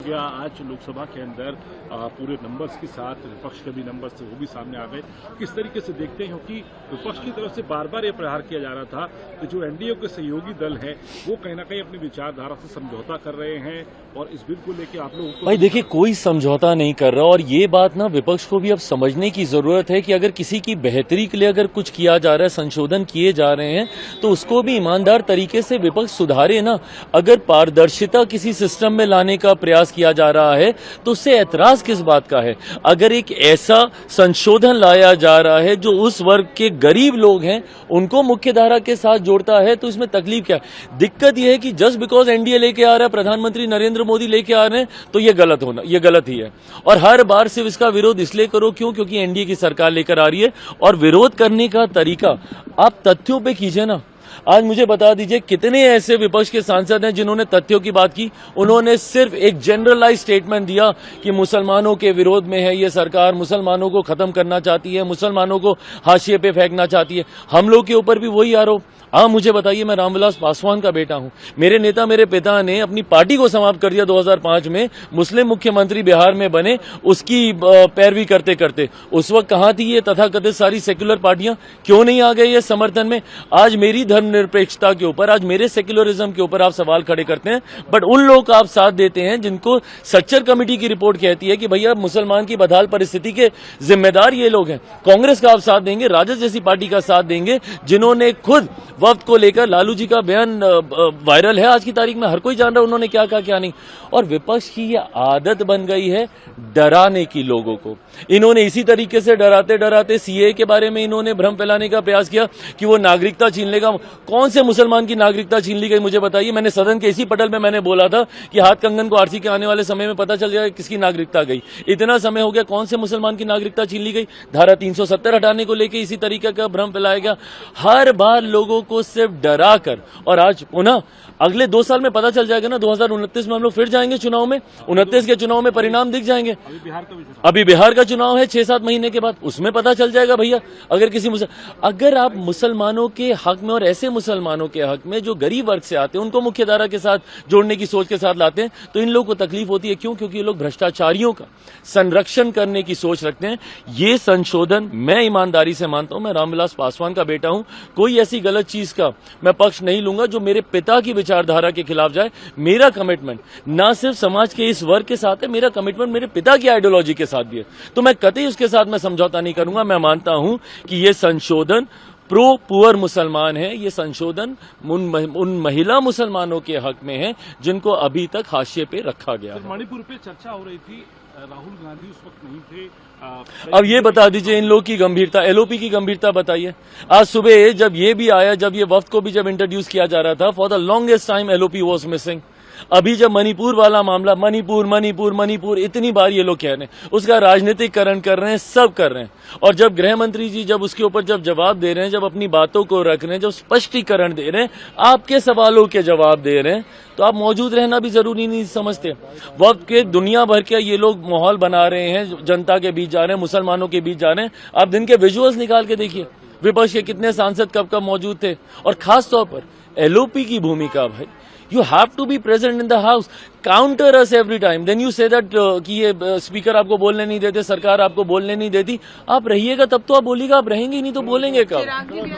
गया। आज लोकसभा के अंदर पूरे नंबर्स के साथ विपक्ष के भी नंबर्स थे वो भी सामने आ गए। किस तरीके से देखते हैं, क्योंकि विपक्ष की तरफ से बार बार ये प्रहार किया जा रहा था कि जो एनडीए के सहयोगी दल है वो कहीं ना कहीं अपनी विचारधारा से समझौता कर रहे हैं और इस बिल को लेकर आप लोग भाई देखिए, कोई समझौता नहीं कर रहा। और ये बात ना विपक्ष को भी अब समझने की जरूरत है कि अगर किसी की बेहतरी के लिए अगर कुछ किया जा रहा है, संशोधन किए जा रहे हैं, तो उसको भी ईमानदार तरीके से विपक्ष सुधारे ना। अगर पारदर्शिता किसी सिस्टम में लाने का प्रयास किया जा रहा है तो उससे ऐतराज किस बात का है। अगर एक ऐसा संशोधन लाया जा रहा है जो उस वर्ग के गरीब लोग हैं उनको मुख्य धारा के साथ जोड़ता है, तो इसमें तकलीफ क्या है। दिक्कत यह है कि जस्ट बिकॉज एनडीए लेके आ रहा है, प्रधानमंत्री नरेंद्र मोदी लेके आ रहे हैं, तो ये गलत ही है। और हर बार सिर्फ इसका विरोध इसलिए करो क्योंकि एनडीए की सरकार लेकर आ रही है। और विरोध करने का तरीका आप तथ्यों पे कीजिए ना। आज मुझे बता दीजिए कितने ऐसे विपक्ष के सांसद हैं जिन्होंने तथ्यों की बात की। उन्होंने सिर्फ एक जनरलाइज स्टेटमेंट दिया कि मुसलमानों के विरोध में है ये सरकार, मुसलमानों को खत्म करना चाहती है, मुसलमानों को हाशिए पे फेंकना चाहती है। हम लोग के ऊपर भी वही आरोप। मुझे बताइए, मैं रामविलास पासवान का बेटा हूं। मेरे नेता, मेरे पिता ने अपनी पार्टी को समाप्त कर दिया 2005 में, मुस्लिम मुख्यमंत्री बिहार में बने, उसकी पैरवी करते करते। उस वक्त कहां थी ये तथाकथित सारी सेक्युलर पार्टियां? क्यों नहीं आ गए ये समर्थन में? आज मेरी धर्मनिरपेक्षता के ऊपर, आज मेरे सेक्युलरिज्म के ऊपर आप सवाल खड़े करते हैं, बट उन लोगों का आप साथ देते हैं जिनको सच्चर कमेटी की रिपोर्ट कहती है कि भैया मुसलमान की बदहाल परिस्थिति के जिम्मेदार ये लोग हैं। कांग्रेस का आप साथ देंगे, राजद जैसी पार्टी का साथ देंगे जिन्होंने खुद वक्त को लेकर, लालू जी का बयान वायरल है आज की तारीख में, हर कोई जान रहा है उन्होंने क्या कहा क्या नहीं। और विपक्ष की ये आदत बन गई है डराने की लोगों को। इन्होंने इसी तरीके से डराते डराते सीए के बारे में इन्होंने भ्रम फैलाने का प्रयास किया कि वो नागरिकता छीन लेगा। कौन से मुसलमान की नागरिकता छीन ली गई मुझे बताइए। मैंने सदन के इसी पटल में मैंने बोला था कि हाथ कंगन को आरसी के आने वाले समय में पता चल जाएगा किसकी नागरिकता गई। इतना समय हो गया, कौन से मुसलमान की नागरिकता छीन ली गई? धारा 370 हटाने को लेकर इसी तरीके का भ्रम फैलाया गया। हर बार लोगों को सिर्फ डरा कर, और आज पुनः अगले 2 साल में पता चल जाएगा ना, 2029 में हम लोग फिर जाएंगे चुनाव में। 29 के चुनाव में परिणाम दिख जाएंगे। अभी बिहार का चुनाव है 6-7 महीने के बाद, उसमें पता चल जाएगा भैया। अगर आप मुसलमानों के हक में, और ऐसे मुसलमानों के हक में जो गरीब वर्ग से आते हैं, उनको मुख्य धारा के साथ जोड़ने की सोच के साथ लाते हैं, तो इन लोगों को तकलीफ होती है। क्यों? क्योंकि ये लोग भ्रष्टाचारियों का संरक्षण करने की सोच रखते हैं। ये संशोधन मैं ईमानदारी से मानता हूं, मैं रामविलास पासवान का बेटा हूं, कोई ऐसी गलत चीज का मैं पक्ष नहीं लूंगा जो मेरे पिता की विचारधारा के खिलाफ जाए। मेरा कमिटमेंट ना सिर्फ समाज के इस वर्ग के साथ है, मेरा कमिटमेंट मेरे पिता की आइडियोलॉजी के साथ भी है। तो मैं कतई उसके साथ मैं समझौता नहीं करूंगा। मैं मानता हूं कि ये संशोधन प्रो पुअर मुसलमान है, ये संशोधन उन महिला मुसलमानों के हक में है जिनको अभी तक हाशिए पे रखा गया है। मणिपुर पे चर्चा हो रही थी, राहुल गांधी उस वक्त नहीं थे। अब ये बता दीजिए इन लोग की गंभीरता, एलओपी की गंभीरता बताइए। आज सुबह जब ये भी आया, जब ये वफ्द को भी जब इंट्रोड्यूस किया जा रहा था, for the longest time LOP was missing. अभी जब मणिपुर वाला मामला, मणिपुर इतनी बार ये लोग कह रहे हैं, उसका राजनीतिकरण कर रहे हैं, सब कर रहे हैं। और जब गृह मंत्री जी जब उसके ऊपर जब जवाब दे रहे हैं, जब अपनी बातों को रख रहे हैं, जब स्पष्टीकरण दे रहे हैं, आपके सवालों के जवाब दे रहे हैं, तो आप मौजूद रहना भी जरूरी नहीं समझते। वक्त के दुनिया भर के ये लोग माहौल बना रहे हैं, जनता के बीच जा रहे हैं, मुसलमानों के बीच जा रहे हैं। आप दिन के विजुअल्स निकाल के देखिए, विपक्ष के कितने सांसद कब कब मौजूद थे। और खास तौर पर एलओपी की भूमिका, भाई you have to be present in the house, counter us every time, then you say that कि ये स्पीकर आपको बोलने नहीं देते, सरकार आपको बोलने नहीं देती। आप रहिएगा तब तो आप बोलिएगा, आप रहेंगे नहीं तो बोलेंगे कब?